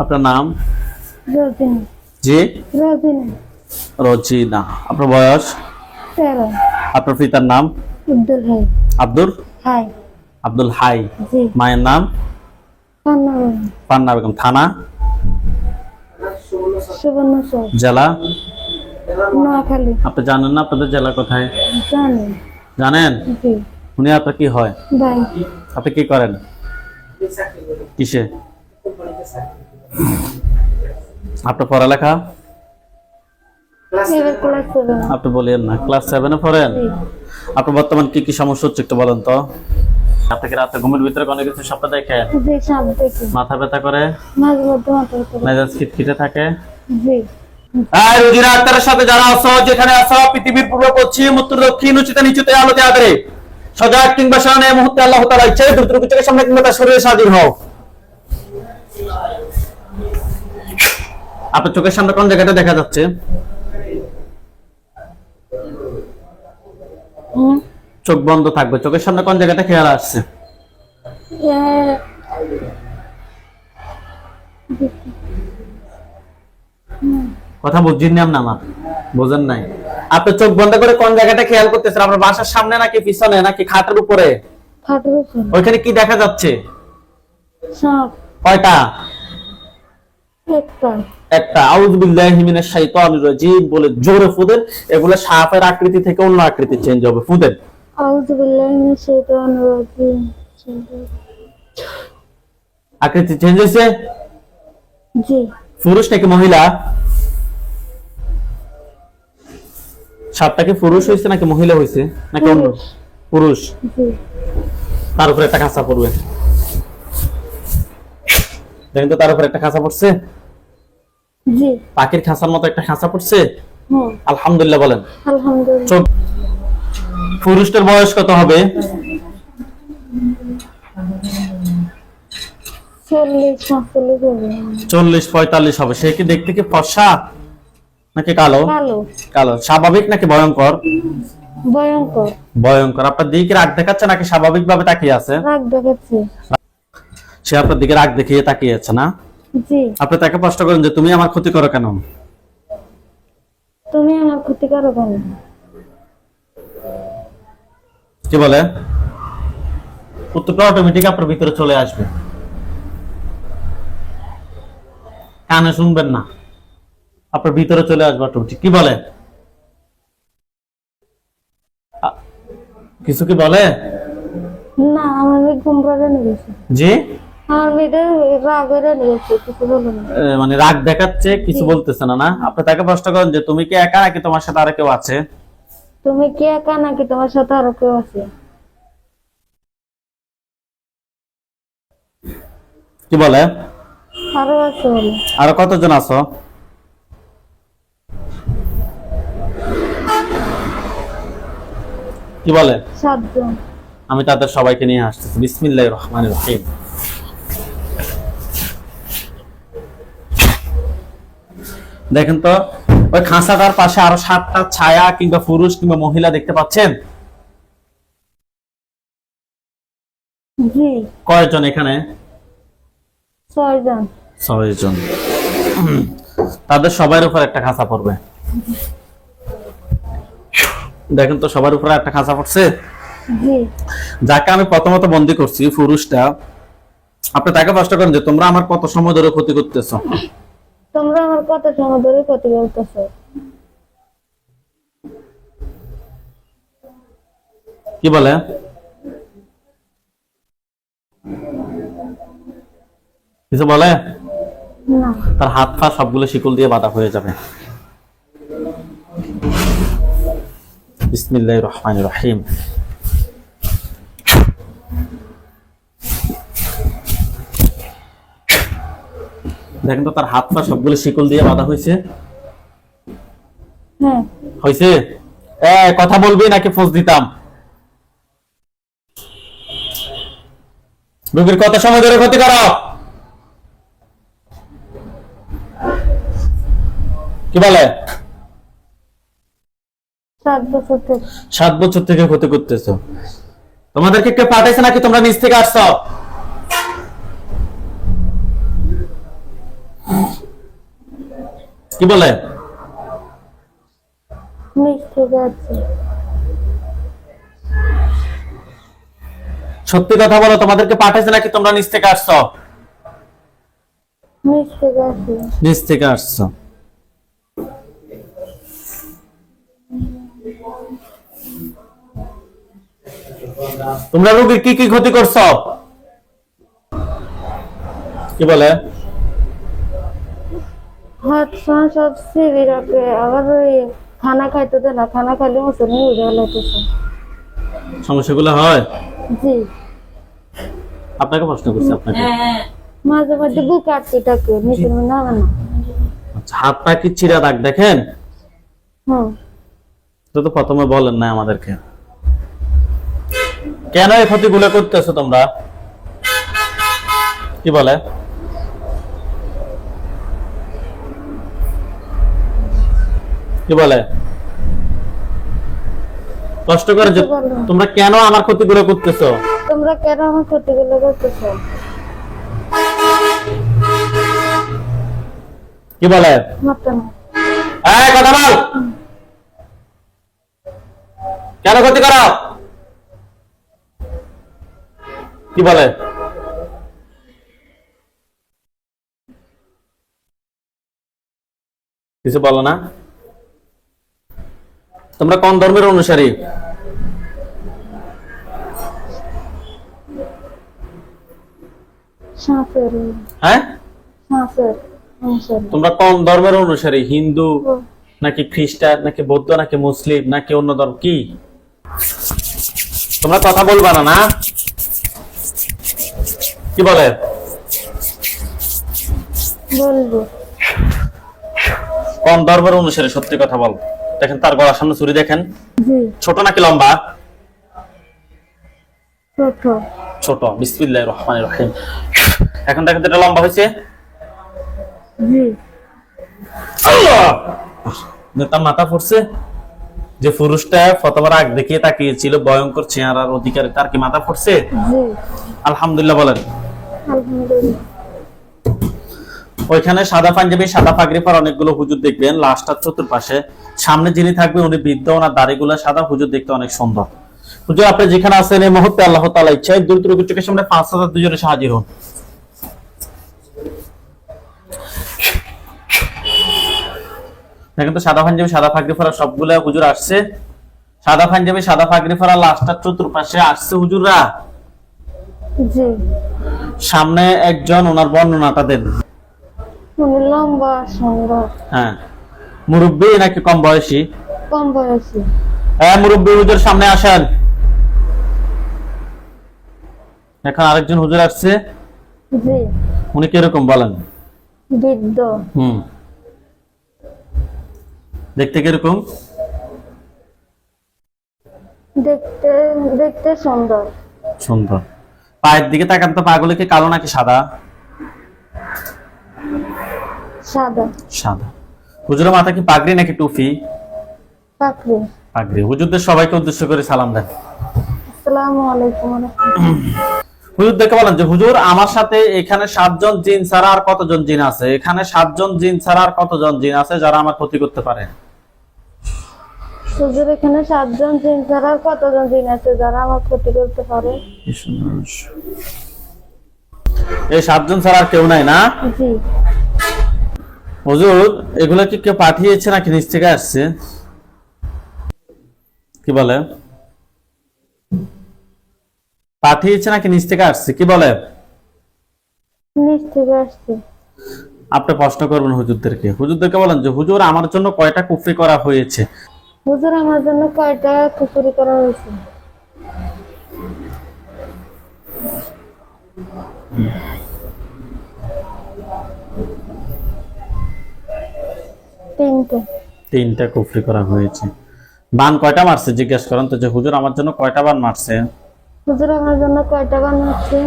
আপনার নাম? রোজিনা। জি, রোজিনা। রোজিনা। আপনার বয়স? 13। আপনার পিতার নাম? আব্দুল হাই। আব্দুল হাই। আব্দুল হাই। জি। মায়ের নাম? পান্না বেগম। পান্না বেগম। থানা? সুবর্ণচর। জেলা? নোয়াখালী। আপনি জানেন না আপনাদের জেলা কোথায়? জানি। জানেন? জি। উনি আপনার কি হয়? ভাই। আপনি কি করেন? কিসে? আপনার পড়ালেখা? এবার ক্লাস 7। আপনি বলেন না ক্লাস 7 এ পড়েন? জি। আপনার বর্তমান কি কি সমস্যা হচ্ছে একটু বলেন তো। আপনাকে রাতে ঘুমের ভিতরে অনেক কিছু স্বপ্ন দেখেন? জি, সাপ দেখি। মাথা ব্যথা করে? মাঝে মধ্যে মাথা ব্যথা করে। মেজাজ খিটখিটে থাকে? জি। আর রোজিনা আক্তারের সাথে যারা আছো, যেখানে আছো, পৃথিবীর পূর্ব পশ্চিম উত্তর দক্ষিণ উচ্চতা নিচুতে আলোতে আদরে সজাগ কিংবা শানে এই মুহূর্তে আল্লাহ তাআলা ইচ্ছে দ্রুত চোখের সামনে কিংবা তার শরীরে হাজির হও। আপনার চোখের সামনে কোন জায়গাটা দেখা যাচ্ছে? চোখ বন্ধ থাকবে। চোখের সামনে কোন জায়গাটা খেয়াল আসছে? কথা বুঝছেন না আমার? বোঝেন নাই? আপনি চোখ বন্ধ করে কোন জায়গাটা খেয়াল করতেছেন? আপনার বাসার সামনে নাকি পিছনে নাকি খাটের উপরে? খাটের উপর। ওইখানে কি দেখা যাচ্ছে? সাপ। কয়টা? একটা। একটা। আউযু বিল্লাহি মিনাশ শাইতানির রাজিম বলে জোরে ফুদেন। এগুলো সাপের আকৃতি থেকে অন্য আকৃতি চেঞ্জ হবে। ফুদেন। আউযু বিল্লাহি মিনাশ শাইতানির রাজিম। আকৃতি চেঞ্জ হয়েছে? জি। পুরুষ নাকি মহিলা? সাপটা কি পুরুষ হয়েছে নাকি মহিলা হয়েছে নাকি অন্য? পুরুষ। জি। তার উপরে একটা খাঁচা পড়বে। দেখেন তো তার উপরে একটা খাঁচা পড়ছে? জি। পাখির খাঁচার মতো একটা খাঁচা পড়ছে? হ্যাঁ। আলহামদুলিল্লাহ বলেন। আলহামদুলিল্লাহ। চোখ। পুরুষটার বয়স কত হবে? 40-45 হবে। 40-45 হবে। সে কি দেখতে কি ফর্সা নাকি কালো? কালো। কালো। স্বাভাবিক নাকি ভয়ঙ্কর? ভয়ঙ্কর। ভয়ঙ্কর। আপনার দিকে রাগ দেখাচ্ছে নাকি স্বাভাবিক ভাবে তাকিয়ে আছে? রাগ দেখাচ্ছে। সে আপনার দিকে রাগ দেখিয়ে তাকিয়ে আছে না? জি। আপনি তাকে প্রশ্ন করেন যে তুমি আমার ক্ষতি করো কেন? তুমি আমার ক্ষতি করো কেন? কি বলে? উত্তরটা অটোমেটিক আপনার ভিতরে চলে আসবে। কানে শুনবেন না, আপনার ভিতরে চলে আসবে অটোমেটিক। কি বলে? কিছু কি বলে? না, আমার ঘুম পাড়ে নিয়ে গেছে। জি। আমার মেয়েদের রাগ হয়ে নিয়ে গেছে, কিছু বলো না। মানে রাগ দেখাচ্ছে, কিছু বলতেছে না। না, আপনি তাকে প্রশ্ন করেন যে তুমি কি একা নাকি তোমার সাথে আরো কেউ আছে? তুমি কি একা নাকি তোমার সাথে আরো কেউ আছে? কি বলে? আরো আছে বলে। আরো কতজন আছো? কি বলে? 7 জন। আমি তাদের সবাইকে নিয়ে আসতেছি। বিসমিল্লাহির রহমানির রহিম। দেখেন তো ওই খাঁচাটার পাশে আরো 7টা ছায়া কিংবা পুরুষ কিংবা মহিলা দেখতে পাচ্ছেন? জি। কয়জন এখানে? 6 জন। 6 জন। তাদের সবার উপর একটা খাঁচা পড়বে। দেখেন তো সবার উপরে একটা খাঁচা পড়ছে। জি। যাকে আমি প্রথমত বন্দি করছি, পুরুষটা, আপনি তাকে প্রশ্ন করেন যে তোমরা আমার কত সময় ধরে ক্ষতি করতেছো? তোমরা আমার কত সময় ধরে ক্ষতি করতেছো? কি বলে? কিছু বলে না। তার হাত পা সবগুলো শিকল দিয়ে বাঁধা হয়ে যাবে। বিসমিল্লাহির রহমানির রহিম। দেখেন তো তার হাত পা সবগুলো শিকল দিয়ে বাঁধা হয়েছে। হ্যাঁ। হয়েছে? কথা বলবি নাকি ফোঁস দিতাম? রোগীর কত সময় ধরে ক্ষতি করো? কি বলে? 7 বছর থেকে। 7 বছর থেকে ক্ষতি করতেছো। তোমাদেরকে কে পাঠাইছে নাকি তোমরা নিজ থেকে আসছো? কি বলে? নিচ থেকে আসছে। সত্যি কথা বলো, তোমাদেরকে পাঠাইছে নাকি তোমরা নিচ থেকে আসছো? নিচ থেকে আসছে। নিচ থেকে আসছো। তোমরা রোগীর কি কি ক্ষতি করছো? কি বলে? হাত পা সব সিবি রাখে, আবার ওই খানা খাইতে দেয় না, খানা খাইলে মতো নিয়ে গেলাইতেছে। সমস্যাগুলো হয়? জি। আপনাকে প্রশ্ন করছি, আপনাকে। মাঝে মাঝে বুক আটকে থাকে, নিচে নামে না। আচ্ছা, হাত পা কি চিরা দাগ দেখেন? হুম। এটা তো প্রথমে বলেন না আমাদেরকে। কেন এই ক্ষতিগুলো করতেছো তোমরা? কি বলে? কি বলে? কষ্ট করে যে তোমরা কেন আমার ক্ষতিগুলো করতেছো? তোমরা কেন আমার ক্ষতিগুলো করতেছ? কি বলে? মারতে না। এই কথা বল। কেন ক্ষতি করো? কি বলে? কিছু বলো না? তোমরা কোন ধর্মের অনুসারী? সাঁপের। হ্যাঁ, সাঁপের অনুসারী। তোমরা কোন ধর্মের অনুসারী? হিন্দু নাকি খ্রিস্টান নাকি বৌদ্ধ নাকি মুসলিম নাকি অন্য ধর্ম? কি তোমরা কথা বলবা না? না, কি বলে? বলবো। কোন ধর্মের অনুসারী? সত্যি কথা বল। দেখেন তার গলার সামনে ছুরি দেখেন। জি। ছোট নাকি লম্বা? ছোট। ছোট। বিসমিল্লাহির রহমানির রহিম। এখন দেখেন তো এটা লম্বা হয়েছে। জি। আল্লাহ! তার মাথা পড়ছে। যে পুরুষটা প্রথমবার আগ দেখিয়ে তাকিয়েছিল ভয়ঙ্কর চেহারার অধিকারী, তার কি মাথা পড়ছে? জি। আলহামদুলিল্লাহ বলেন। আলহামদুলিল্লাহ। ওইখানে সাদা পাঞ্জাবি সাদা পাগড়ি পরা অনেকগুলো হুজুর দেখবেন, লাশটার চতুর্পাশে। সামনে যিনি থাকবে উনি বৃদ্ধ, ওনার দাড়িগুলো সাদা, হুজুর দেখতে অনেক সুন্দর। হুজুর আপনি যেখানে আছেন এই মুহূর্তে আল্লাহ তাআলা ইচ্ছায় দ্রুত রোগীর চোখের সামনে 5,000 দুজনে হাজির হন। দেখেন তো সাদা পাঞ্জাবি সাদা পাগড়ি পরা সবগুলা হুজুর আসছে। সাদা পাঞ্জাবি সাদা পাগড়ি পরা লাশটার চতুর্পাশে আসছে হুজুররা। জি। সামনে একজন, ওনার বর্ণনাটা দেন। উনি লম্বা, সুন্দর। হ্যাঁ, মুরব্বী নাকি কম বয়সী? কম বয়সী। হ্যাঁ, মুরব্বী হুজুর সামনে আসেন। এখন আরেকজন হুজুর আসছে। জি। উনি কিরকম বলেন? বৃদ্ধ। দেখতে কিরকম? দেখতে দেখতে সুন্দর। সুন্দর। পায়ের দিকে তাকান তো, পাগুলো কি কালো নাকি সাদা? সাদা। সাদা। হুজুরের মাথা কি পাগড়ি নাকি টুপি? পাখরি। পাগড়ি। হুজুরদের সবাইকে উদ্দেশ্য করে সালাম দেন। আসসালামু আলাইকুম। হুজুরদেরকে বলেন যে হুজুর আমার সাথে এখানে 7 জন জিন ছাড়া আর কতজন জিন আছে? এখানে 7 জন জিন ছাড়া আর কতজন জিন আছে যারা আমার ক্ষতি করতে পারে? হুজুর এখানে 7 জন জিন ছাড়া কতজন জিন আছে যারা আমার ক্ষতি করতে পারে? এই 7 জন ছাড়া আর কেউ নাই না? জি। হুজুর এগুলা কি কেউ পাঠিয়েছে নাকি নিচ থেকে আসছে? কি বলে? পাঠিয়েছে নাকি নিচ থেকে আসছে? কি বলে? নিচ থেকে আসছে। আপনি প্রশ্ন করবেন হুজুরদেরকে। হুজুরদেরকে বলেন যে হুজুর আমার জন্য কয়টা কুফরি করা হয়েছে? হুজুর আমার জন্য কয়টা কুফরি করা হয়েছে? তিনটা কুফরি করা হয়েছে। বান কয়টা মারছে জিজ্ঞেস করেন তো, যে হুজুর আমার জন্য কয়টা বান মারছে? হুজুর আমার জন্য কয়টা বান মারছে?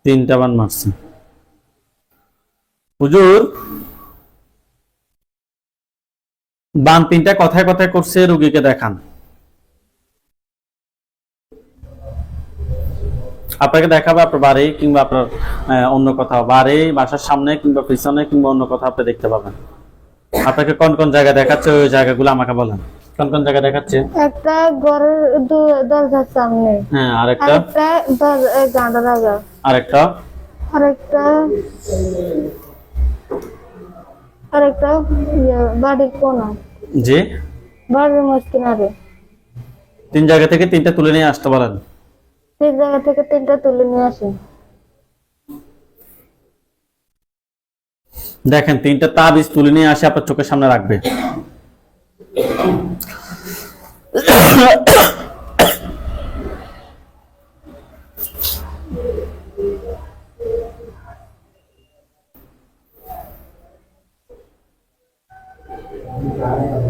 তিনটা বান মারছে। হুজুর বান তিনটা কথায় কথায় করছে, রোগীকে দেখান। আপনাকে দেখাবে আপনার বাড়ি কিংবা আপনার অন্য কোথাও, বাড়ি, বাসার সামনে কিংবা পিছনে কিংবা অন্য কোথাও আপনি দেখতে পাবেন। আপনাকে কোন কোন জায়গা দেখাচ্ছে ওই জায়গাগুলো আমাকে বলেন, কোন কোন জায়গা দেখাচ্ছে? একটা ঘরের দরজার সামনে, হ্যাঁ, আরেকটা? আরেকটা গাঁদা লাগা, আরেকটা? আরেকটা আরেকটা বাড়ির কোনা, জি, বাড়ির মাঝখানে। তিন জায়গা থেকে তিনটা তুলে নিয়ে আসতে বলেন। সেই জায়গা থেকে তিনটা তুলে নিয়ে আসি। দেখেন, তিনটা তাবিজ তুলে নিয়ে আসে আপনার চোখের সামনে রাখবে।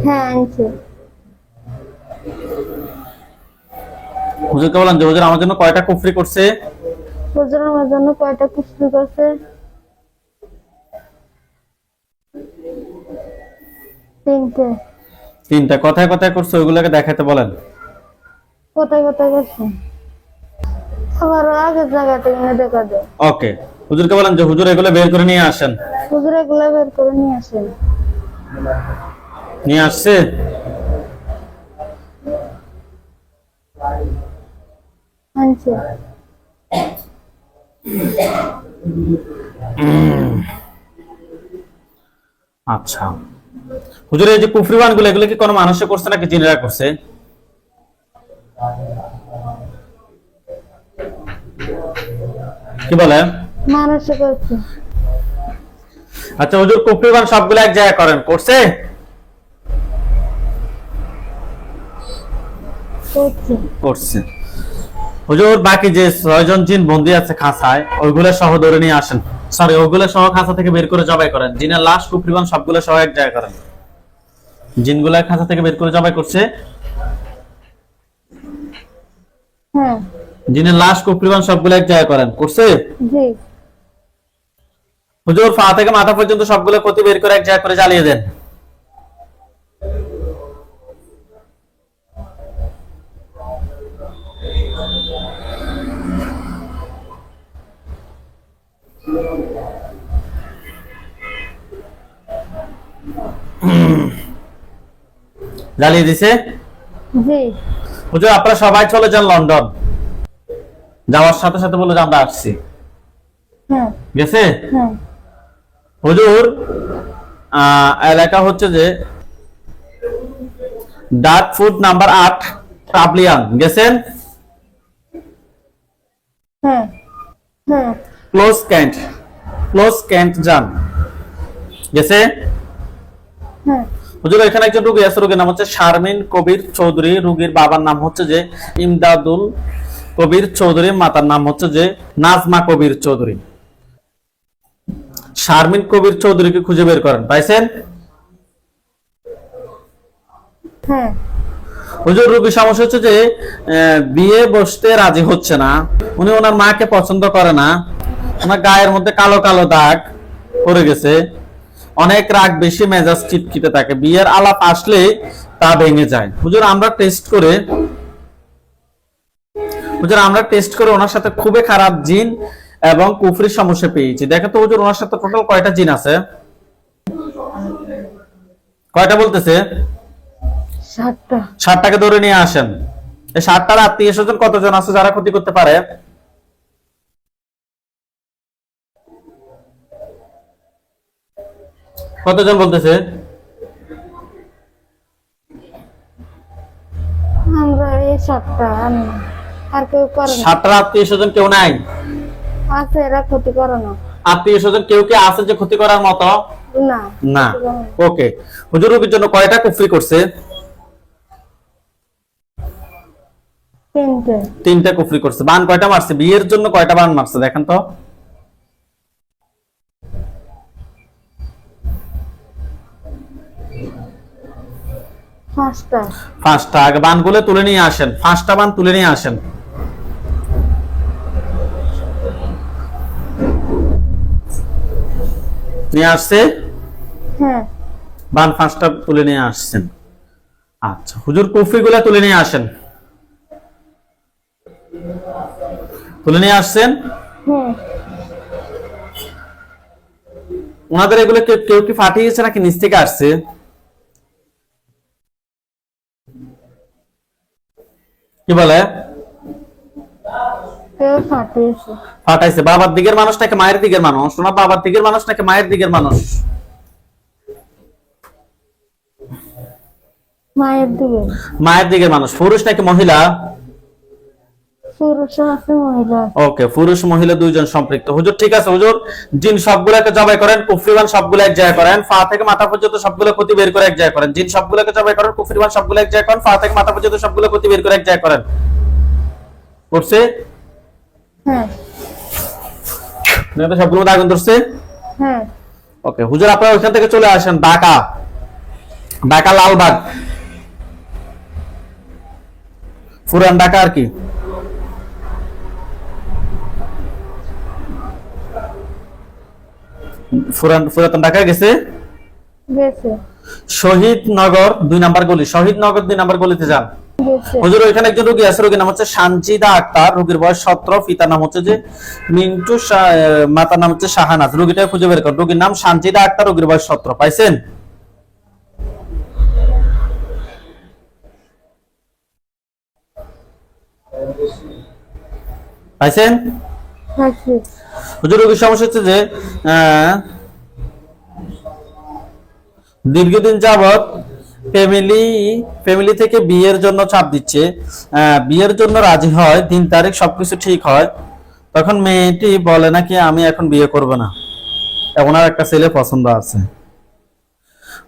হ্যাঁ, আনছে। হুজুরকে বলেন যে হুজুর আমার জন্য কয়টা কুফরি করছে? হুজুর আমার জন্য কয়টা কুস্তি করছে? তিনটে। তিনটা কথায় কথায় করছে, ওইগুলোকে দেখাতে বলেন। কোথায় কোথায় করছে? আবার আগের জায়গা থেকে এনে দেখা যায়। ওকে, হুজুরকে বলেন যে হুজুর এগুলো বের করে নিয়ে আসেন। হুজুর এগুলো বের করে নিয়ে আসেন। নিয়ে আসছে? আনছে। আচ্ছা, হুজুর এই যে কুফরি বানগুলো, এগুলো কি কোনো মানুষে করছে নাকি জিনেরা করছে? কি বলে? মানুষ করছে। আচ্ছা হুজুর, কুফরি বান সবগুলো এক জায়গায় করেন, করছে? করছে। করছে। হুজুর বাকি যে 6 জন জিন বন্দী আছে খাঁচায়, ওইগুলো সহ ধরে নিয়ে আসেন। সরি, ওইগুলো সহ খাঁচা থেকে বের করে জবাই করেন। জিনের লাশ, কুফরি বান সবগুলো সহ এক জায়গায় করেন। জিনগুলা খাঁচা থেকে বের করে জবাই করছে। হ্যাঁ। জিনের লাশ, কুফরি বান সবগুলো এক জায়গায় করেন, করছে? জি। হুজুর পা থেকে মাথা পর্যন্ত সবগুলো ক্ষতি বের করে এক জায়গায় করে জ্বালিয়ে দেন। জ্বালিয়ে দিছে? জি। হুজুর আপনারা সবাই চলে যান লন্ডন। যাওয়ার সাথে সাথে বলে যে আমরা আসছি। হ্যাঁ। গেছে? হ্যাঁ। হুজুর এলাকা হচ্ছে যে ডার্ক ফুড নাম্বার 8 টাবলিয়ান, গেছেন? হ্যাঁ। হ্যাঁ। ক্লোজ ক্যান্ট যান, গেছে? হ্যাঁ। হুজুর এখানে একজন রোগী আছে, রোগীর নাম হচ্ছে শারমিন কবির চৌধুরী। রোগীর বাবার নাম হচ্ছে যে ইমদাদুল কবির চৌধুরী, মাতার নাম হচ্ছে যে নাজমা কবির চৌধুরী। শারমিন কবির চৌধুরীকে খুঁজে বের করেন, পাইছেন? হ্যাঁ। হুজুর রোগীর সমস্যা হচ্ছে যে বিয়ে বসতে রাজি হচ্ছে না। উনি ওনার মাকে পছন্দ করে না। ওনার গায়ের মধ্যে কালো কালো দাগ পড়ে গেছে। অনেক রাগ বেশি, মেজাজ চিটকিতে থাকে। বিয়ের আলাপ আসলে তা ভেঙে যায়। হুজুর আমরা টেস্ট করে ওনার সাথে খুবই খারাপ জিন এবং কুফরির সমস্যা পেয়েছি। দেখো তো হুজুর ওনার সাথে টোটাল কয়টা জিন আছে? কয়টা বলতেছে? 7টা। 7টাকে ধরে নিয়ে আসেন। এই 7টার আত্মীয় স্বজন কতজন আছে যারা ক্ষতি করতে পারে? কতজন বলতেছে? আমরা এই 7টা, আর কেউ করে না। 7টার আত্মীয় স্বজন কেউ নাই? আছে, এরা ক্ষতি করে না। আত্মীয় স্বজন কেউ কি আছে যে ক্ষতি করার মতো? না। না। ওকে, হুজুর রোগীর জন্য কয়টা কুফরি করছে? 3টে। 3টা কুফরি করছে। বান কয়টা মারছে? বিয়ের জন্য কয়টা বান মারছে দেখেন তো? পাঁচটা। 5টা। আগে বানগুলো তুলে নিয়ে আসেন, 5টা বান তুলে নিয়ে আসেন। নিয়ে আসছে? হ্যাঁ। বান 5টা তুলে নিয়ে আসছেন। আচ্ছা হুজুর কুফরিগুলা তুলে নিয়ে আসেন, তুলে নিয়ে আসছেন। হ্যাঁ ওনাদের এগুলো কেউ কি ফাটিয়েছে নাকি নিচ থেকে আসছে? কি বলে? কেউ ফাটিয়েছে। ফাটাইছে। বাবার দিকের মানুষ নাকি মায়ের দিকের মানুষ? ওনার বাবার দিকের মানুষ নাকি মায়ের দিকের মানুষ? মায়ের দিকে। মায়ের দিকের মানুষ। পুরুষ নাকি মহিলা? পুরুষ আছে মহিলা। ওকে, পুরুষ মহিলা দুইজন সম্পৃক্ত। হুজুর ঠিক আছে হুজুর, জিন সবগুলোকে জবাই করেন, কুফরিবান সবগুলো এক জায়গায় করেন, পা থেকে মাথা পর্যন্ত সবগুলো ক্ষতি বের করে এক জায়গায় করেন। জিন সবগুলোকে জবাই করেন, কুফরিবান সবগুলো এক জায়গায় করেন, পা থেকে মাথা পর্যন্ত সবগুলো ক্ষতি বের করে এক জায়গায় করেন। করছে? হ্যাঁ আপনাদের সবগুলো আগুন ধরছে? হ্যাঁ ওকে হুজুর আপনারা ওইখান থেকে চলে আসেন ঢাকা, ঢাকা লালবাগ, পুরান ঢাকা আর কি। পুরাতন ঢাকায় গেছে। গেছে শহীদ নগর 2 নাম্বার গলি, শহীদ নগর 2 নাম্বার গলিতে যান। গেছে। হুজুর ওইখানে একজন রোগী আছে, রোগীর নাম হচ্ছে সানজিদা আক্তার, রোগীর বয়স 17, পিতার নাম হচ্ছে যে মিন্টু, মাতার নাম হচ্ছে শাহানাজ। রোগীটা খুঁজে বের করুন। রোগীর নাম সানজিদা আক্তার, রোগীর বয়স 17। পাইছেন? পাইছেন? পাইছি। হুজুর রোগীর সমস্যা হচ্ছে যে দীর্ঘদিন যাবত ফ্যামিলি থেকে বিয়ের জন্য চাপ দিচ্ছে, বিয়ের জন্য রাজি হয়, 3 তারিখ সবকিছু ঠিক হয়, তখন মেয়েটি বলে নাকি আমি এখন বিয়ে করব না, ওনার একটা ছেলে পছন্দ আছে।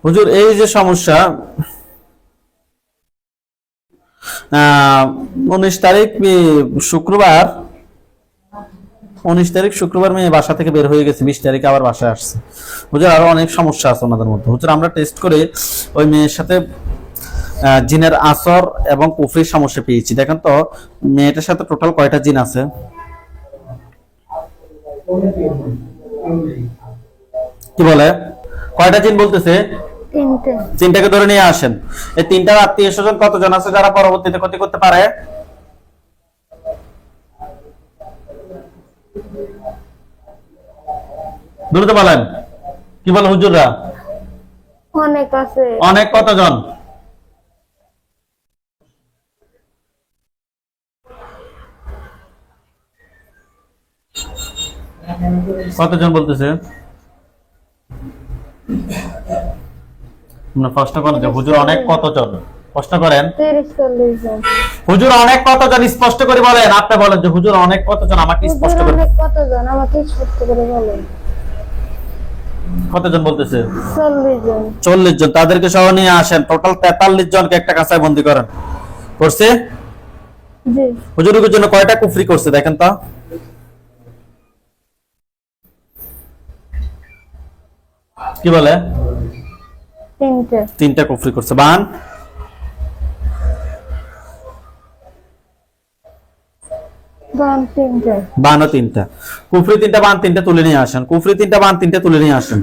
হুজুর এই যে সমস্যা, 19 তারিখ শুক্রবার, 19 তারিখ শুক্রবার মেয়ে বাসা থেকে বের হয়ে গেছে, 20 তারিখে আবার বাসায় আসছে। হুজুর আরো অনেক সমস্যা আছে ওনাদের মধ্যে। হুজুর আমরা টেস্ট করে ওই মেয়ের সাথে জিনের আসর এবং কুফরির সমস্যা পেয়েছি। দেখেন তো মেয়েটার সাথে টোটাল কয়টা জিন আছে? কি বলে? কয়টা জিন বলতেছে? 3টে। 3টাকে ধরে নিয়ে আসেন। এই 3টার আত্মীয় স্বজন কতজন আছে যারা পরবর্তীতে ক্ষতি করতে পারে? দ্রুত বলেন। কি বলে হুজুররা? অনেক আছে। অনেক কতজন? কতজন বলতেছে? প্রশ্ন করেন যে হুজুর অনেক কতজন? প্রশ্ন করেন 30-40 জন। হুজুর অনেক কতজন স্পষ্ট করে বলেন। আপনি বলেন যে হুজুর অনেক কতজন, আমাকে স্পষ্ট হুজুর করে। অনেক কতজন আমাকে স্পষ্ট করে বলেন। কতজন বলতেছে? 40 জন। 40 জন। তাদেরকে সহ নিয়ে আসেন। টোটাল 43 জনকে একটা কাঁচায় বন্দী করেন। করছে? জি। হুজুরের জন্য কয়টা কুফরি করছে দেখেন তো? কি বলে? 3টে। 3টা কুফরি করছে। বান? বান 3টে। বানও 3টা। কুফরি 3টা, বান 3টা তুলে নিয়ে আসেন। কুফরি 3টা, বান 3টা তুলে নিয়ে আসেন।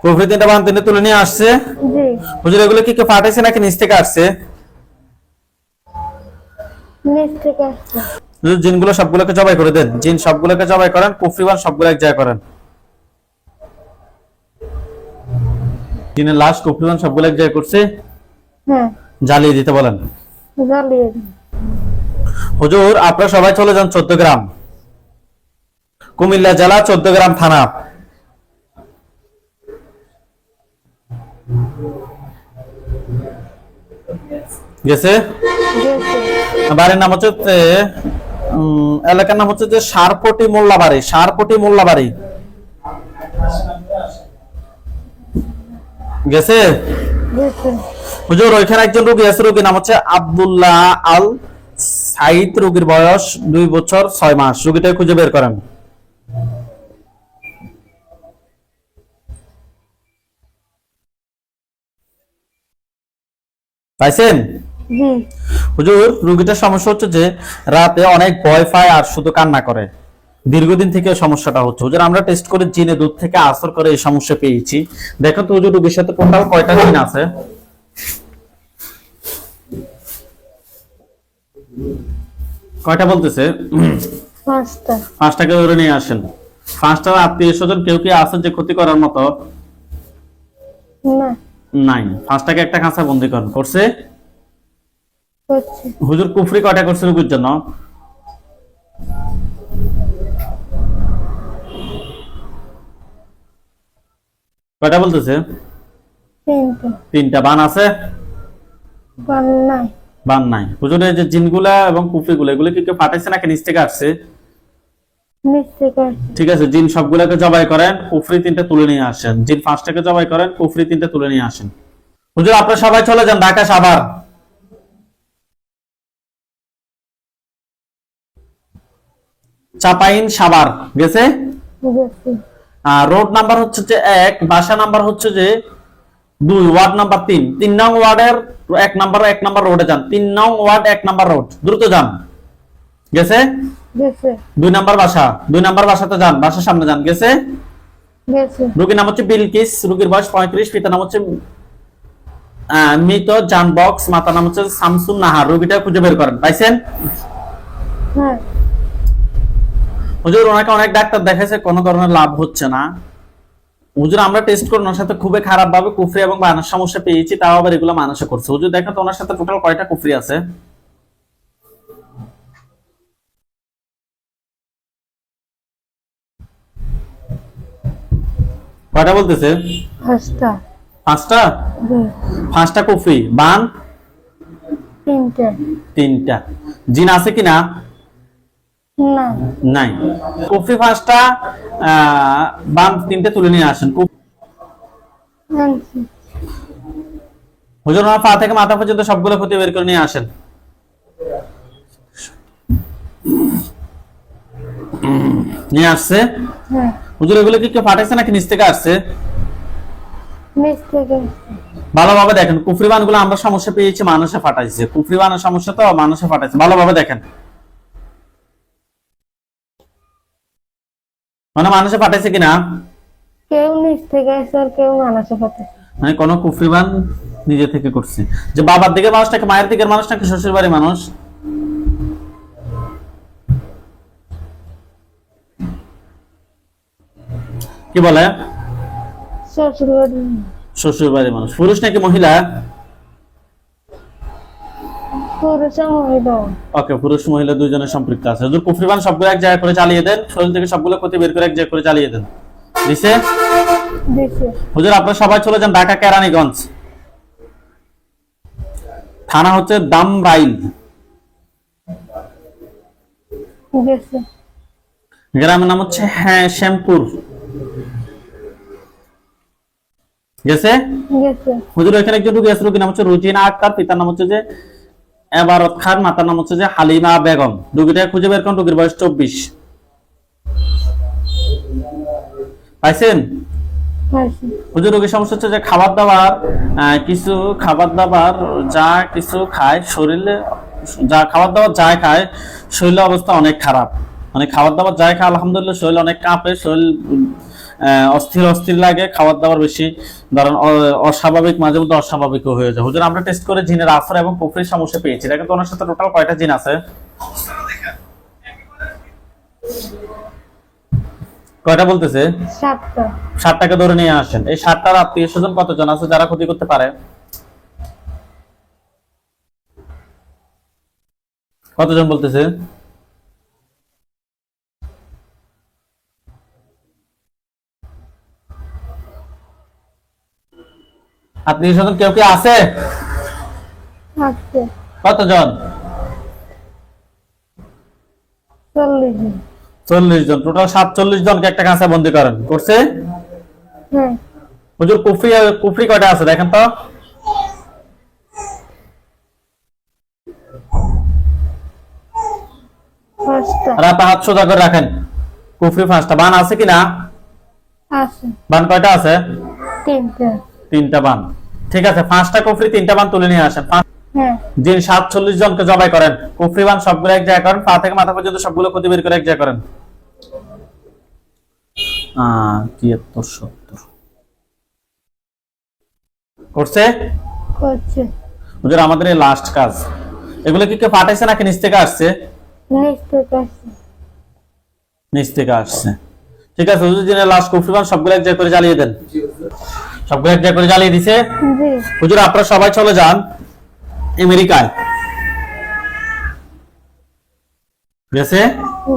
কুফরি 3টা, বান 3টা তুলে নিয়ে আসছে। জি। হুজুর এগুলো কি কেউ ফাটাইছে নাকি নিচ থেকে আসছে? নিচ থেকে আসছে। হুজুর জিনগুলো সবগুলোকে জবাই করে দেন। জিন সবগুলোকে জবাই করেন, কুফরিবান সবগুলো এক জায়গায় করেন। জিনের লাশ কুফরিবান সবগুলো এক জায়গায় করছে। হ্যাঁ জ্বালিয়ে দিতে বলেন। জ্বালিয়ে দিন। হুজুর আপনারা সবাই চলে যান 14 গ্রাম, কুমিল্লা জেলা 14 গ্রাম থানা। গেছে? গেছে। বাড়ির নাম হচ্ছে এলাকার নাম হচ্ছে যে সারপটি মোল্লাবাড়ি, সারপটি মোল্লাবাড়ি। গেছে? গেছে। হুজুর ওইখানে একজন রোগী আছে, রোগীর নাম হচ্ছে আব্দুল্লাহ আল সাইদ, রোগীর বয়স 2 বছর 6 মাস। রোগীটা খুঁজে বের করেন। পাইছেন? জি। হুজুর রোগীটার সমস্যা হচ্ছে যে রাতে অনেক ভয় পায় আর শুধু কান্না করে, দীর্ঘদিন থেকে সমস্যাটা হচ্ছে হুজুর। আমরা টেস্ট করে জিনে দুধ থেকে আসর করে এই সমস্যা পেয়েছি। দেখো তো হুজুর, রোগীর সাথে টোটাল কয়টা জিন আছে? কয়টা বলতেছে? 5টা। 5টাকে ধরে নিয়ে আসেন। 5টা আত্মীয় স্বজন কেউ কি আছে যে ক্ষতি করার মতো? না, নাই। 5টাকে একটা খাঁচা বন্দি করেন। করছে? করছে। হুজুর কুফরি কয়টা করছে রোগীর জন্য? কয়টা বলতেছে? 3টা। 3টা। বান আছে? বান নাই। বান নাই। হুজুর এই যে জিনগুলা এবং কুফরিগুলো, এগুলো কি কেউ পাঠাইছে নাকি নিচ থেকে আসছে? নিচ থেকে আসছে। ঠিক আছে, জিন সবগুলোকে জবাই করেন, কুফরি 3টা তুলে নিয়ে আসেন। জিন 5টাকে জবাই করেন, কুফরি 3টা তুলে নিয়ে আসেন। হুজুর আপনারা সবাই চলে যান ঢাকা সাভার। চাপাইন সাভার গেছে। গেছি। রোড নাম্বার হচ্ছে যে 1, বাসা নাম্বার হচ্ছে যে 2, ওয়ার্ড নাম্বার 3। 3 নং ওয়ার্ডের 1 নাম্বার রোডে যান। 3 নং ওয়ার্ড 1 নাম্বার রোড, দ্রুত যান। গেছে? গেছে। 2 নাম্বার বাসা, 2 নাম্বার বাসাতে যান, বাসার সামনে যান। গেছে? গেছে। রোগীর নাম হচ্ছে বিলকিস, রোগীর বয়স 35, পিতার নাম হচ্ছে মৃত জান বক্স, মাতার নাম হচ্ছে শামসুন নাহার। রোগীটা খুঁজে বের করেন। পাইছেন? হ্যাঁ। হুজুর ওনাকে অনেক ডাক্তার দেখাইছে, কোনো ধরনের লাভ হচ্ছে না। হুজুর আমরা টেস্ট করে ওনার সাথে খুবই খারাপ ভাবে কুফরি এবং বানার সমস্যা পেয়েছি, তাও আবার এগুলো মানুষে করছে। হুজুর দেখেন তো ওনার সাথে টোটাল কয়টা কুফরি আছে? কয়টা বলতেছে? 5টা। 5টা? জি। 5টা কুফরি। বান? 3টা। 3টা। জিন আছে কিনা? না। নাই। কুফরি 5টা, বান 3টে তুলে নিয়ে আসেন। আনছি। হুজুর ওনার পা থেকে মাথা পর্যন্ত সবগুলো ক্ষতি বের করে নিয়ে আসেন। নিয়ে আসছে? হ্যাঁ। হুজুর এগুলো কি কেউ পাঠাইছে নাকি নিচ থেকে আসছে? নিচ থেকে। ভালোভাবে দেখেন, কুফরি বানগুলো আমরা সমস্যা পেয়েছি, মানুষে ফাটাইছে। কুফরি বানের সমস্যা তো মানুষে ফাটাইছে। ভালোভাবে দেখেন, মানে মানুষে ফাটাইছে কিনা? কেউ নিচ থেকে আসছে আর কেউ মানুষে পাঠাচ্ছে। মানে কোন কুফরি বান নিজে থেকে করছে। যে বাবার দিকের মানুষ নাকি মায়ের দিকের মানুষ নাকি শ্বশুর বাড়ির মানুষ? কি বলে? শ্বশুর বাড়ি। শ্বশুর বাড়ির মানুষ। পুরুষ নাকি মহিলা? পুরুষ আর মহিলা। ওকে, পুরুষ মহিলা দুইজনের সম্পৃক্ত আছে। হুজুর কুফরি বান সবগুলো এক জায়গায় করে চালিয়ে দেন, শরীর থেকে সবগুলো ক্ষতি বের করে এক জায়গায় করে চালিয়ে দেন। দিছে? দিছে। হুজুর আপনারা সবাই চলে যান ঢাকা কেরানীগঞ্জ। থানা হচ্ছে দামরাইল, গেছে। গ্রামের নাম হচ্ছে শ্যামপুর। গেছে? গেছে। হুজুর এখানে একজন রোগী আছে, রোগীর নাম হচ্ছে রুজিনা আক্তার, পিতার নাম হচ্ছে যে এবারত খান, মাতার নাম হচ্ছে যে হালিমা বেগম। রোগীটা খুঁজে বের করুন, রোগীর বয়স 24। পাইছেন? পাইছি। হুজুর রোগীর সমস্যা হচ্ছে যে খাবার দাবার, কিছু খাবার দাবার যা কিছু খায় শরীরে, যা খাবার দাবার যা খায় শরীরের অবস্থা অনেক খারাপ। মানে খাবার দাবার যাই খায় আলহামদুলিল্লাহ শরীর অনেক কাঁপে, শরীর অস্থির অস্থির লাগে। খাবার দাবার বেশি ধরেন অস্বাভাবিক, মাঝে মধ্যে অস্বাভাবিকও হয়ে যায়। হুজুর আমরা টেস্ট করে জিনের আসর এবং কুফরির সমস্যা পেয়েছি। দেখেন তো ওনার সাথে টোটাল কয়টা জিন আছে? কয়টা বলতেছে? 7টা। 7টাকে ধরে নিয়ে আসেন। এই 7টার আত্মীয় স্বজন কতজন আছে যারা ক্ষতি করতে পারে? কতজন বলতেছে? আত্মীয় স্বজন কেউ কি আছে? আছে। কতজন? 40 জন। 40 জন। টোটাল 47 জনকে একটা কাঁচা বন্দি করেন। করছে? হ্যাঁ। হুজুর কুফরি কুফরি কয়টা আছে দেখেন তো? 5টা। আর আপনার হাত সোজা করে রাখেন। কুফরি 5টা। বান আছে কিনা? আছে। বান কয়টা আছে? 3টা। 3টা বান। ঠিক আছে, 5টা কুফরি 3টা বান তুলে নিয়ে আসেন। হ্যাঁ। দিন 47 জনকে জবাই করেন। কুফরি বান সবগুলো এক জায়গায় করেন, পা থেকে মাথা পর্যন্ত সবগুলো ক্ষতি বের করে এক জায়গায় করেন। 73-70 করছে করছে হুজুর। আমাদের এই লাস্ট কাজ, এগুলো কি কে পাঠাইছে নাকি নিচ থেকে আসছে? নিশ্চয় করছে। নিচ থেকে আসছে। ঠিক আছে হুজুর, যিনি লাস্ট কুফরিবান সবগুলো এক জায়গায় করে জ্বালিয়ে দেন। সবগুলো এক জায়গায় করে জ্বালিয়ে দিছে। জি হুজুর আপনারা সবাই চলে যান আমেরিকায়। গেছে?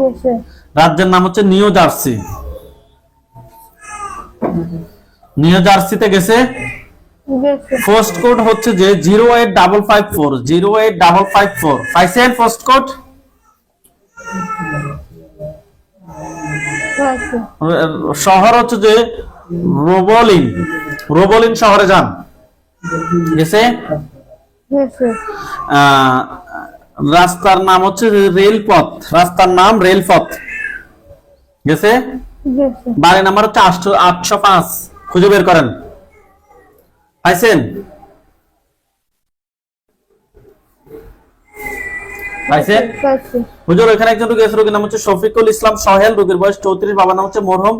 গেছে রাজ্যের নাম হচ্ছে নিউ জার্সি। নিউ জার্সিতে গেছে। গেছে পোস্ট কোড হচ্ছে যে 08554 08554। পাইছেন পোস্ট কোড? করছে শহর হচ্ছে যে রোবলিন। রোবলিন শহরে যান। গেছে? গেছে রাস্তার নাম হচ্ছে রেলপথ। রাস্তার নাম রেলপথ। গেছে? গেছে বাড়ি নাম্বার হচ্ছে 805। খুঁজে বের করেন। পাইছেন? পাইছেন? করছে হুজুর এখানে একজন রোগী আছে, রোগীর নাম হচ্ছে শফিকুল ইসলাম সোহেল, রোগীর বয়স 34, বাবার নাম হচ্ছে মরহুম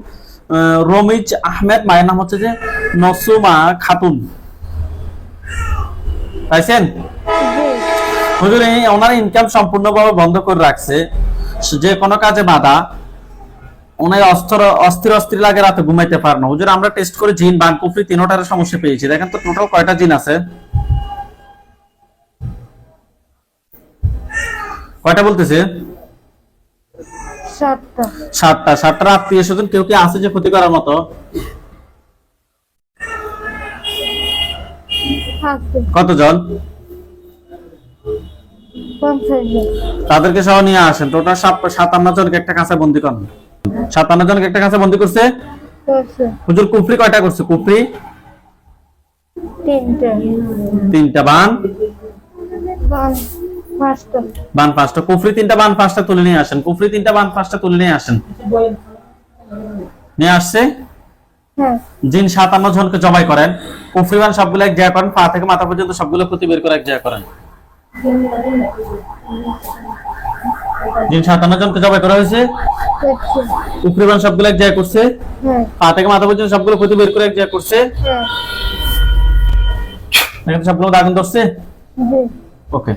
রমিজ আহমেদ, মায়ের নাম হচ্ছে যে নসুমা খাতুন। পাইছেন? জি হুজুর এই ওনার ইনকাম সম্পূর্ণভাবে বন্ধ করে রাখছে, যে কোনো কাজে বাধা। ওনার অস্থির অস্থির লাগে, রাতে ঘুমাইতে পারে না। হুজুর আমরা টেস্ট করে জিন বান কুফরি তিনটার সমস্যা পেয়েছি। দেখেন তো টোটাল কয়টা জিন আছে? কয়টা বলতেছে? 7টা 7টা। 7টার আত্মীয় স্বজন কেউ কি আছে যে ক্ষতি করার মতো? আছে কতজন? 50 জন তাদেরকে সহ নিয়ে আসেন। টোটাল 57 জনকে একটা কাছে বন্দি করেন। 57 জনকে একটা কাছে বন্দি করছে। করছে হুজুর কুফরি কয়টা করছে? কুফরি 3টা 3টা। বান বান 5টা বান 5টা। কুফরি 3টা, বান 5টা তুলে নিয়ে আসেন। কুফরি 3টা, বান 5টা তুলে নিয়ে আসেন। নিয়ে আসছে। হ্যাঁ জিন 57 জনকে জবাই করেন। কুফরি বান সবগুলো এক জায়গা করেন। পা থেকে মাথা পর্যন্ত সবগুলো ক্ষতি বের করে এক জায়গা করেন। জিন 57 জনকে জবাই করা হয়েছে। করছে কুফরি বান সবগুলো এক জায়গা করছে। হ্যাঁ পা থেকে মাথা পর্যন্ত সবগুলো ক্ষতি বের করে এক জায়গা করছে। হ্যাঁ দেখেন সবগুলো দাগন ধরছে। জি ওকে।